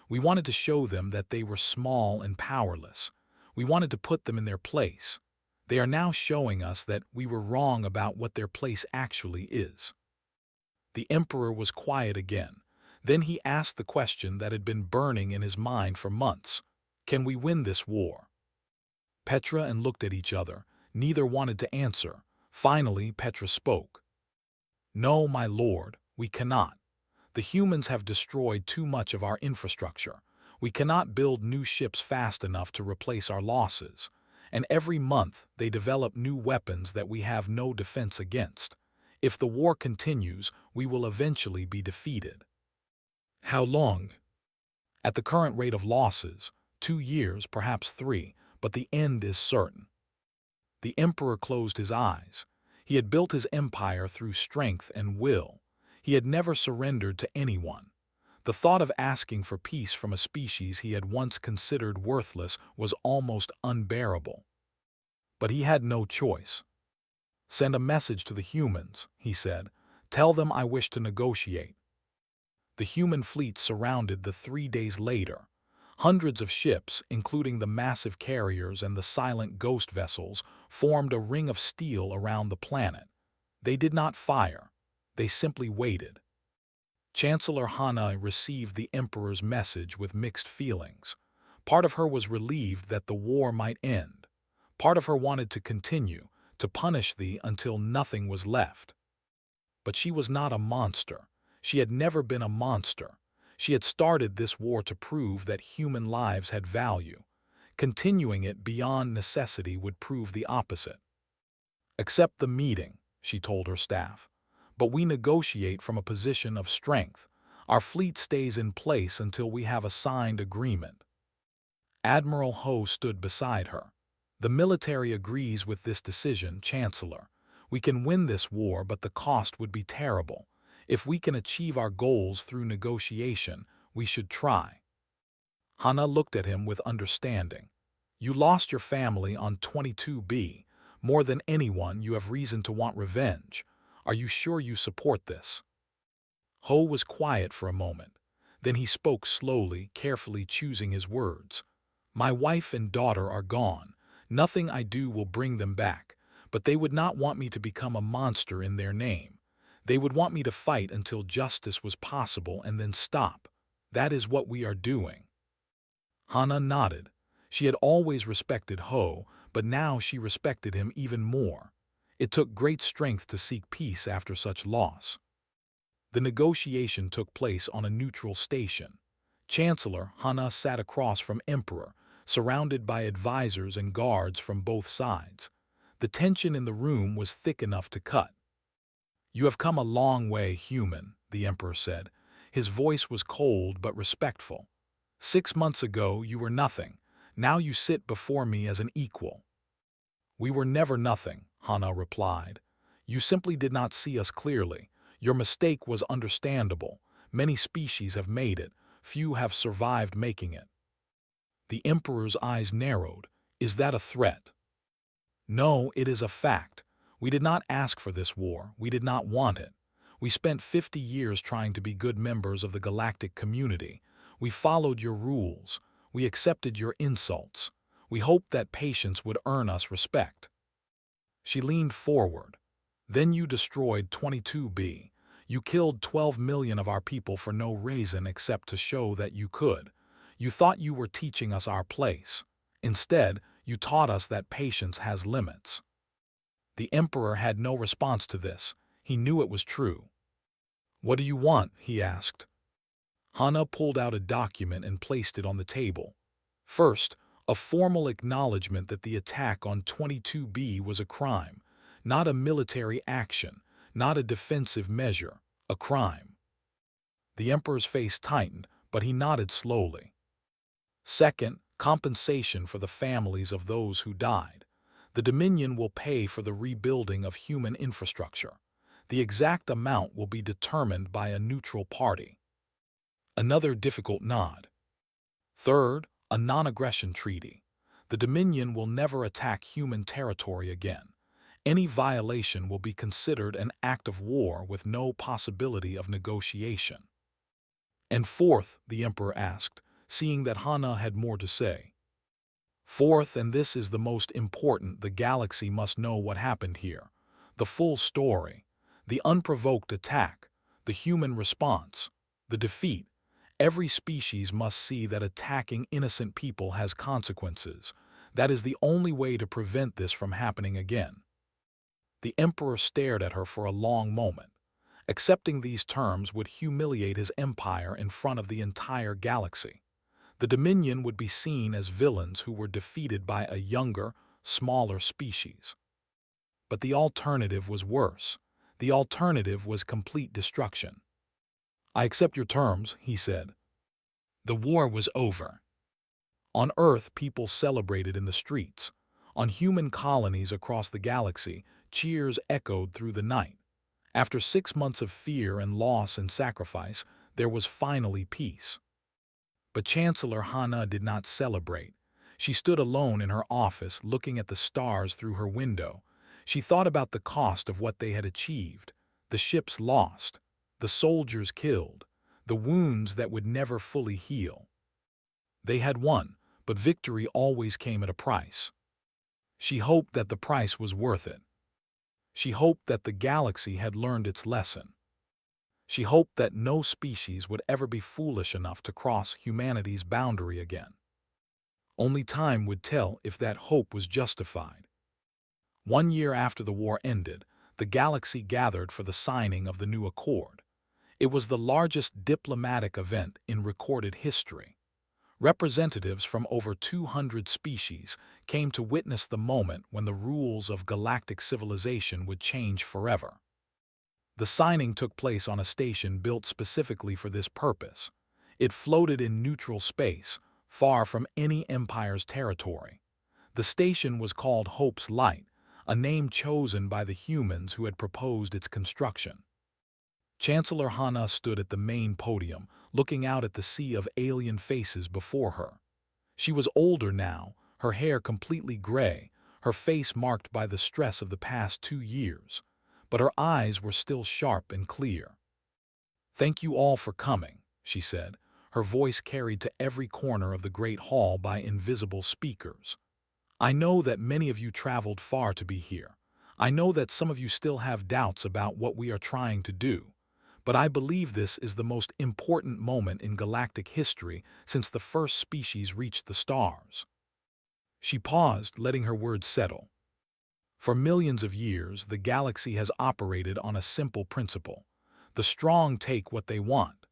We wanted to show them that they were small and powerless. We wanted to put them in their place. They are now showing us that we were wrong about what their place actually is." The Emperor was quiet again. Then he asked the question that had been burning in his mind for months. "Can we win this war?" Petra and looked at each other. Neither wanted to answer. Finally, Petra spoke. "No, my lord, we cannot. The humans have destroyed too much of our infrastructure. We cannot build new ships fast enough to replace our losses. And every month they develop new weapons that we have no defense against. If the war continues, we will eventually be defeated." "How long?" "At the current rate of losses, 2 years, perhaps 3, but the end is certain." The Emperor closed his eyes. He had built his empire through strength and will. He had never surrendered to anyone. The thought of asking for peace from a species he had once considered worthless was almost unbearable. But he had no choice. "Send a message to the humans," he said. "Tell them I wish to negotiate." The human fleet surrounded the 3 days later. Hundreds of ships, including the massive carriers and the silent ghost vessels, formed a ring of steel around the planet. They did not fire. They simply waited. Chancellor Hana received the Emperor's message with mixed feelings. Part of her was relieved that the war might end. Part of her wanted to continue, to punish thee until nothing was left. But she was not a monster. She had never been a monster. She had started this war to prove that human lives had value. Continuing it beyond necessity would prove the opposite. "Accept the meeting," she told her staff. "But we negotiate from a position of strength. Our fleet stays in place until we have a signed agreement." Admiral Ho stood beside her. "The military agrees with this decision, Chancellor. We can win this war, but the cost would be terrible. If we can achieve our goals through negotiation, we should try." Hana looked at him with understanding. "You lost your family on 22B. More than anyone, you have reason to want revenge. Are you sure you support this?" Ho was quiet for a moment. Then he spoke slowly, carefully choosing his words. "My wife and daughter are gone. Nothing I do will bring them back, but they would not want me to become a monster in their name. They would want me to fight until justice was possible and then stop. That is what we are doing." Hana nodded. She had always respected Ho, but now she respected him even more. It took great strength to seek peace after such loss. The negotiation took place on a neutral station. Chancellor Hana sat across from Emperor, surrounded by advisors and guards from both sides. The tension in the room was thick enough to cut. "You have come a long way, human," the Emperor said. His voice was cold but respectful. "6 months ago you were nothing. Now you sit before me as an equal." "We were never nothing," Hana replied. "You simply did not see us clearly. Your mistake was understandable. Many species have made it. Few have survived making it." The Emperor's eyes narrowed. "Is that a threat?" "No, it is a fact. We did not ask for this war. We did not want it. We spent 50 years trying to be good members of the galactic community. We followed your rules. We accepted your insults. We hoped that patience would earn us respect." She leaned forward. "Then you destroyed 22B. You killed 12 million of our people for no reason except to show that you could. You thought you were teaching us our place. Instead, you taught us that patience has limits." The Emperor had no response to this. He knew it was true. "What do you want?" he asked. Hana pulled out a document and placed it on the table. First, a formal acknowledgement that the attack on 22B was a crime, not a military action, not a defensive measure, a crime. The Emperor's face tightened, but he nodded slowly. Second, compensation for the families of those who died. The Dominion will pay for the rebuilding of human infrastructure. The exact amount will be determined by a neutral party. Another difficult nod. Third, a non-aggression treaty. The Dominion will never attack human territory again. Any violation will be considered an act of war with no possibility of negotiation. And fourth, the Emperor asked, seeing that Hana had more to say. Fourth, and this is the most important, the galaxy must know what happened here. The full story. The unprovoked attack. The human response. The defeat. Every species must see that attacking innocent people has consequences. That is the only way to prevent this from happening again. The Emperor stared at her for a long moment. Accepting these terms would humiliate his empire in front of the entire galaxy. The Dominion would be seen as villains who were defeated by a younger, smaller species. But the alternative was worse. The alternative was complete destruction. "I accept your terms," he said. The war was over. On Earth, people celebrated in the streets. On human colonies across the galaxy, cheers echoed through the night. After 6 months of fear and loss and sacrifice, there was finally peace. But Chancellor Hana did not celebrate. She stood alone in her office, looking at the stars through her window. She thought about the cost of what they had achieved, the ships lost, the soldiers killed, the wounds that would never fully heal. They had won, but victory always came at a price. She hoped that the price was worth it. She hoped that the galaxy had learned its lesson. She hoped that no species would ever be foolish enough to cross humanity's boundary again. Only time would tell if that hope was justified. 1 year after the war ended, the galaxy gathered for the signing of the new accord. It was the largest diplomatic event in recorded history. Representatives from over 200 species came to witness the moment when the rules of galactic civilization would change forever. The signing took place on a station built specifically for this purpose. It floated in neutral space, far from any empire's territory. The station was called Hope's Light, a name chosen by the humans who had proposed its construction. Chancellor Hana stood at the main podium, looking out at the sea of alien faces before her. She was older now, her hair completely gray, her face marked by the stress of the past 2 years. But her eyes were still sharp and clear. "Thank you all for coming," she said, her voice carried to every corner of the great hall by invisible speakers. "I know that many of you traveled far to be here. I know that some of you still have doubts about what we are trying to do. But I believe this is the most important moment in galactic history since the first species reached the stars." She paused, letting her words settle. For millions of years, the galaxy has operated on a simple principle. The strong take what they want.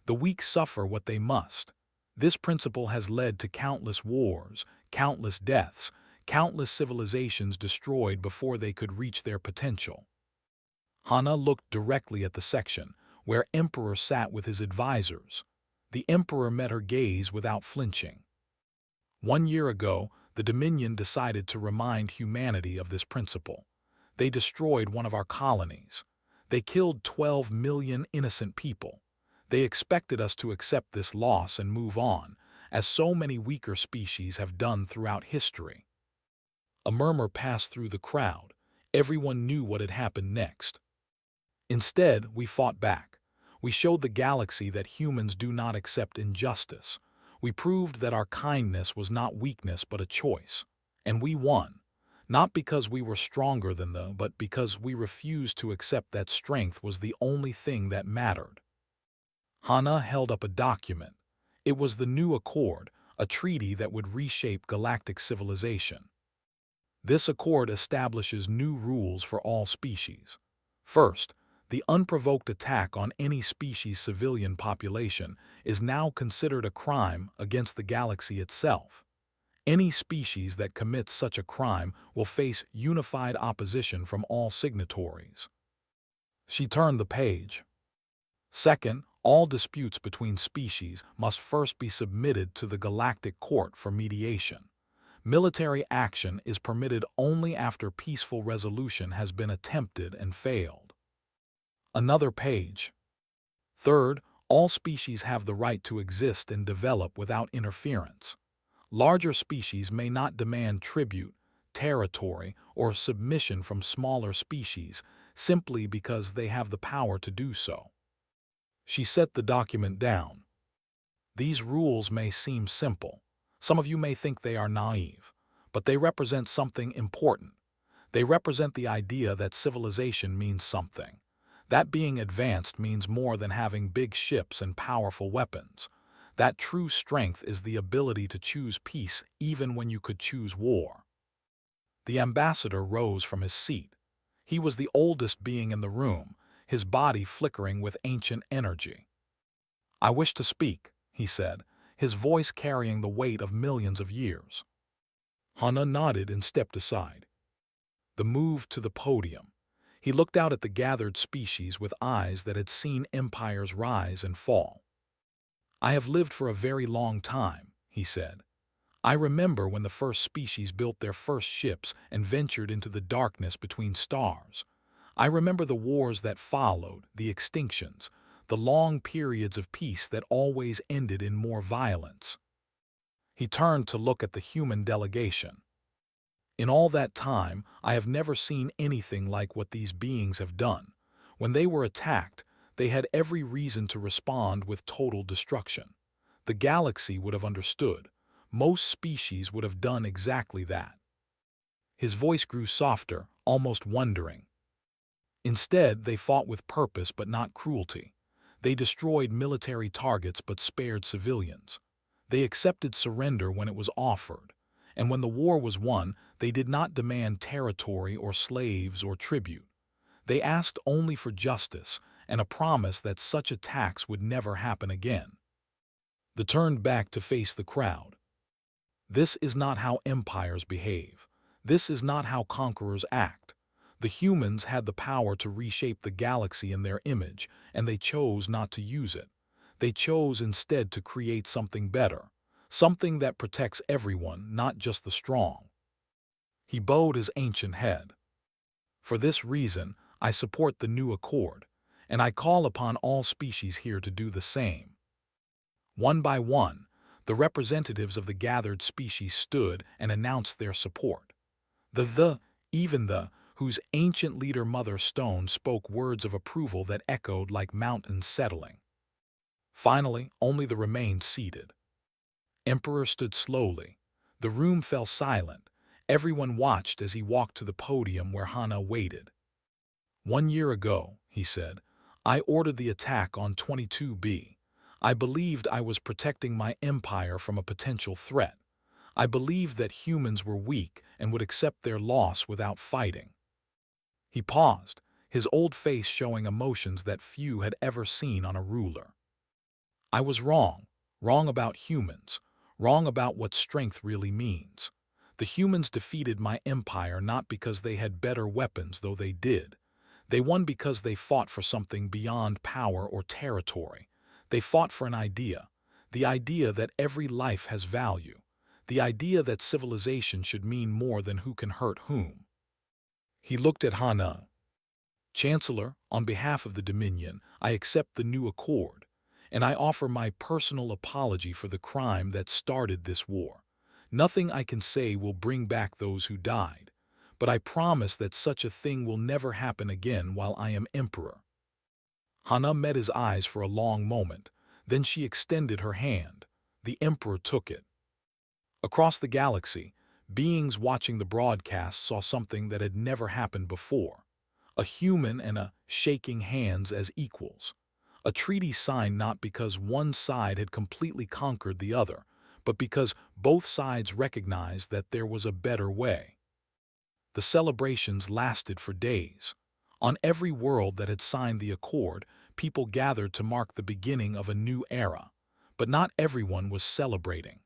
The weak suffer what they must. This principle has led to countless wars, countless deaths, countless civilizations destroyed before they could reach their potential. Hana looked directly at the section, where Emperor sat with his advisors. The Emperor met her gaze without flinching. 1 year ago, the Dominion decided to remind humanity of this principle. They destroyed one of our colonies. They killed 12 million innocent people. They expected us to accept this loss and move on, as so many weaker species have done throughout history. A murmur passed through the crowd. Everyone knew what had happened next. Instead, we fought back. We showed the galaxy that humans do not accept injustice. We proved that our kindness was not weakness but a choice. And we won. Not because we were stronger than them, but because we refused to accept that strength was the only thing that mattered. Hana held up a document. It was the new accord, a treaty that would reshape galactic civilization. This accord establishes new rules for all species. First, the unprovoked attack on any species' civilian population is now considered a crime against the galaxy itself. Any species that commits such a crime will face unified opposition from all signatories. She turned the page. Second, all disputes between species must first be submitted to the Galactic Court for mediation. Military action is permitted only after peaceful resolution has been attempted and failed. Another page. Third, all species have the right to exist and develop without interference. Larger species may not demand tribute, territory, or submission from smaller species simply because they have the power to do so. She set the document down. These rules may seem simple. Some of you may think they are naive, but they represent something important. They represent the idea that civilization means something. That being advanced means more than having big ships and powerful weapons. That true strength is the ability to choose peace even when you could choose war. The ambassador rose from his seat. He was the oldest being in the room, his body flickering with ancient energy. "I wish to speak," he said, his voice carrying the weight of millions of years. Hana nodded and stepped aside. The move to the podium. He looked out at the gathered species with eyes that had seen empires rise and fall. "I have lived for a very long time," he said. "I remember when the first species built their first ships and ventured into the darkness between stars. I remember the wars that followed, the extinctions, the long periods of peace that always ended in more violence." He turned to look at the human delegation. "In all that time, I have never seen anything like what these beings have done. When they were attacked, they had every reason to respond with total destruction. The galaxy would have understood. Most species would have done exactly that." His voice grew softer, almost wondering. "Instead, they fought with purpose but not cruelty. They destroyed military targets but spared civilians. They accepted surrender when it was offered. And when the war was won, they did not demand territory or slaves or tribute. They asked only for justice and a promise that such attacks would never happen again." They turned back to face the crowd. "This is not how empires behave. This is not how conquerors act. The humans had the power to reshape the galaxy in their image, and they chose not to use it. They chose instead to create something better, something that protects everyone, not just the strong." He bowed his ancient head. "For this reason, I support the new accord, and I call upon all species here to do the same." One by one, the representatives of the gathered species stood and announced their support. Even the, whose ancient leader Mother Stone spoke words of approval that echoed like mountains settling. Finally, only the remained seated. Emperor stood slowly. The room fell silent. Everyone watched as he walked to the podium where Hana waited. "1 year ago," he said, "I ordered the attack on 22B. I believed I was protecting my empire from a potential threat. I believed that humans were weak and would accept their loss without fighting." He paused, his old face showing emotions that few had ever seen on a ruler. "I was wrong. Wrong about humans. Wrong about what strength really means. The humans defeated my empire not because they had better weapons, though they did. They won because they fought for something beyond power or territory. They fought for an idea, the idea that every life has value, the idea that civilization should mean more than who can hurt whom." He looked at Hana. "Chancellor, on behalf of the Dominion, I accept the new accord, and I offer my personal apology for the crime that started this war. Nothing I can say will bring back those who died, but I promise that such a thing will never happen again while I am emperor." Hana met his eyes for a long moment, then she extended her hand. The emperor took it. Across the galaxy, beings watching the broadcast saw something that had never happened before. A human and a shaking hands as equals. A treaty signed not because one side had completely conquered the other, but because both sides recognized that there was a better way. The celebrations lasted for days. On every world that had signed the accord, people gathered to mark the beginning of a new era. But not everyone was celebrating.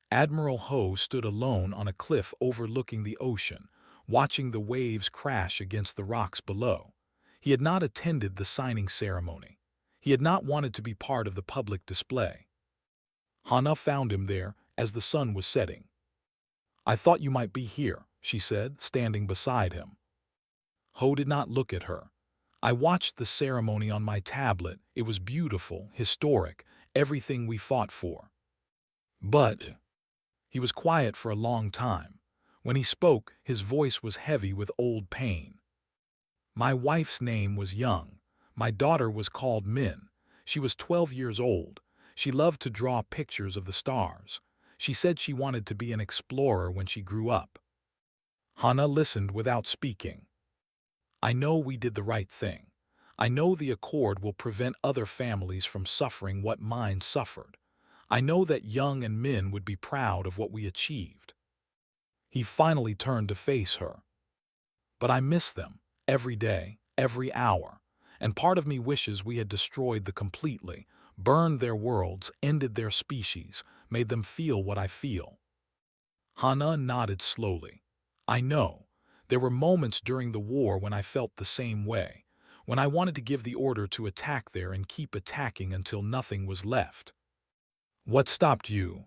Admiral Ho stood alone on a cliff overlooking the ocean, watching the waves crash against the rocks below. He had not attended the signing ceremony. He had not wanted to be part of the public display. Hana found him there as the sun was setting. "I thought you might be here," she said, standing beside him. Ho did not look at her. "I watched the ceremony on my tablet. It was beautiful, historic, everything we fought for. But—" He was quiet for a long time. When he spoke, his voice was heavy with old pain. "My wife's name was Young. My daughter was called Min. She was 12 years old. She loved to draw pictures of the stars. She said she wanted to be an explorer when she grew up. Hana listened without speaking. I know we did the right thing. I know the accord will prevent other families from suffering what mine suffered. I know that Young and Min would be proud of what we achieved. He finally turned to face her. But I miss them, every day, every hour, and part of me wishes we had destroyed them completely, burned their worlds, ended their species, made them feel what I feel. Hana nodded slowly. I know. There were moments during the war when I felt the same way, when I wanted to give the order to attack there and keep attacking until nothing was left. What stopped you?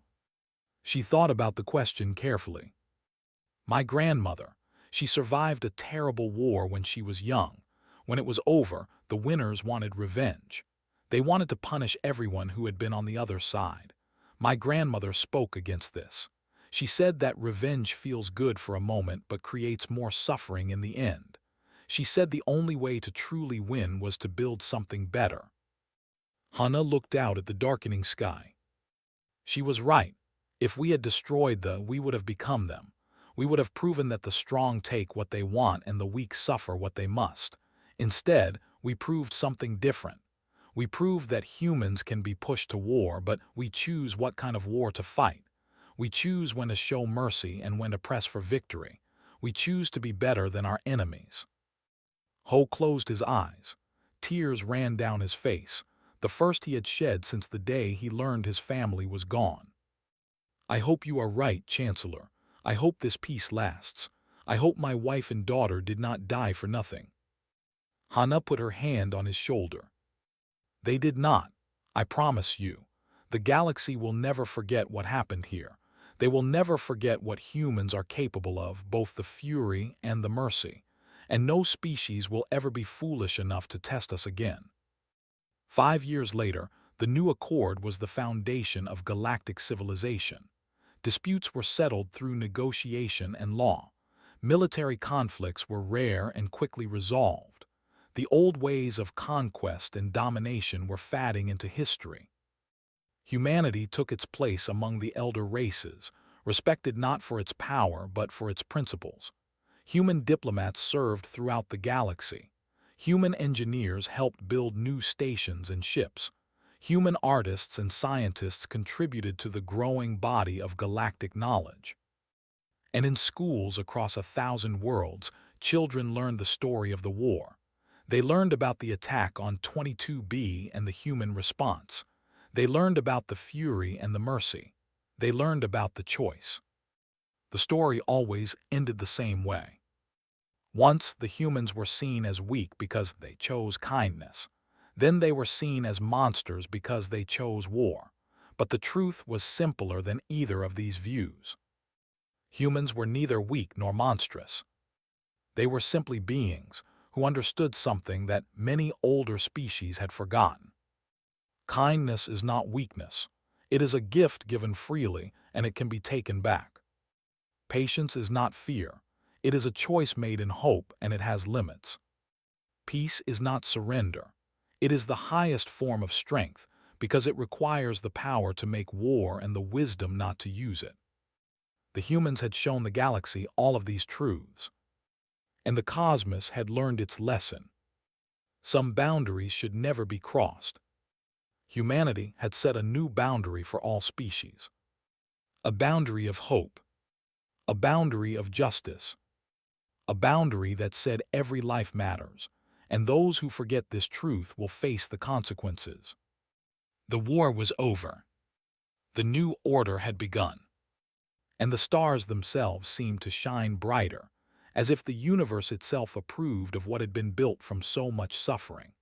She thought about the question carefully. My grandmother. She survived a terrible war when she was young. When it was over, the winners wanted revenge. They wanted to punish everyone who had been on the other side. My grandmother spoke against this. She said that revenge feels good for a moment but creates more suffering in the end. She said the only way to truly win was to build something better. Hana looked out at the darkening sky. She was right. If we had destroyed them, we would have become them. We would have proven that the strong take what they want and the weak suffer what they must. Instead, we proved something different. We proved that humans can be pushed to war, but we choose what kind of war to fight. We choose when to show mercy and when to press for victory. We choose to be better than our enemies. Ho closed his eyes. Tears ran down his face, the first he had shed since the day he learned his family was gone. I hope you are right, Chancellor. I hope this peace lasts. I hope my wife and daughter did not die for nothing. Hana put her hand on his shoulder. They did not. I promise you. The galaxy will never forget what happened here. They will never forget what humans are capable of, both the fury and the mercy. And no species will ever be foolish enough to test us again. 5 years later, the new accord was the foundation of galactic civilization. Disputes were settled through negotiation and law. Military conflicts were rare and quickly resolved. The old ways of conquest and domination were fading into history. Humanity took its place among the elder races, respected not for its power but for its principles. Human diplomats served throughout the galaxy. Human engineers helped build new stations and ships. Human artists and scientists contributed to the growing body of galactic knowledge. And in schools across 1,000 worlds, children learned the story of the war. They learned about the attack on 22B and the human response. They learned about the fury and the mercy. They learned about the choice. The story always ended the same way. Once the humans were seen as weak because they chose kindness. Then they were seen as monsters because they chose war. But the truth was simpler than either of these views. Humans were neither weak nor monstrous. They were simply beings who understood something that many older species had forgotten. Kindness is not weakness. It is a gift given freely, and it can be taken back. Patience is not fear. It is a choice made in hope, and it has limits. Peace is not surrender. It is the highest form of strength because it requires the power to make war and the wisdom not to use it. The humans had shown the galaxy all of these truths, and the cosmos had learned its lesson. Some boundaries should never be crossed. Humanity had set a new boundary for all species. A boundary of hope. A boundary of justice. A boundary that said every life matters, and those who forget this truth will face the consequences. The war was over. The new order had begun. And the stars themselves seemed to shine brighter, as if the universe itself approved of what had been built from so much suffering.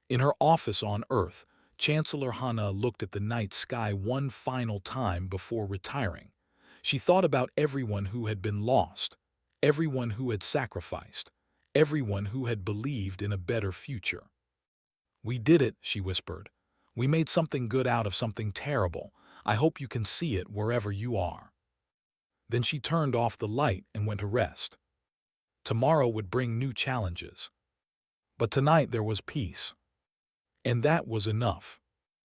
In her office on Earth, Chancellor Hana looked at the night sky one final time before retiring. She thought about everyone who had been lost, everyone who had sacrificed, everyone who had believed in a better future. "We did it," she whispered. "We made something good out of something terrible. I hope you can see it wherever you are." Then she turned off the light and went to rest. Tomorrow would bring new challenges. But tonight there was peace. And that was enough.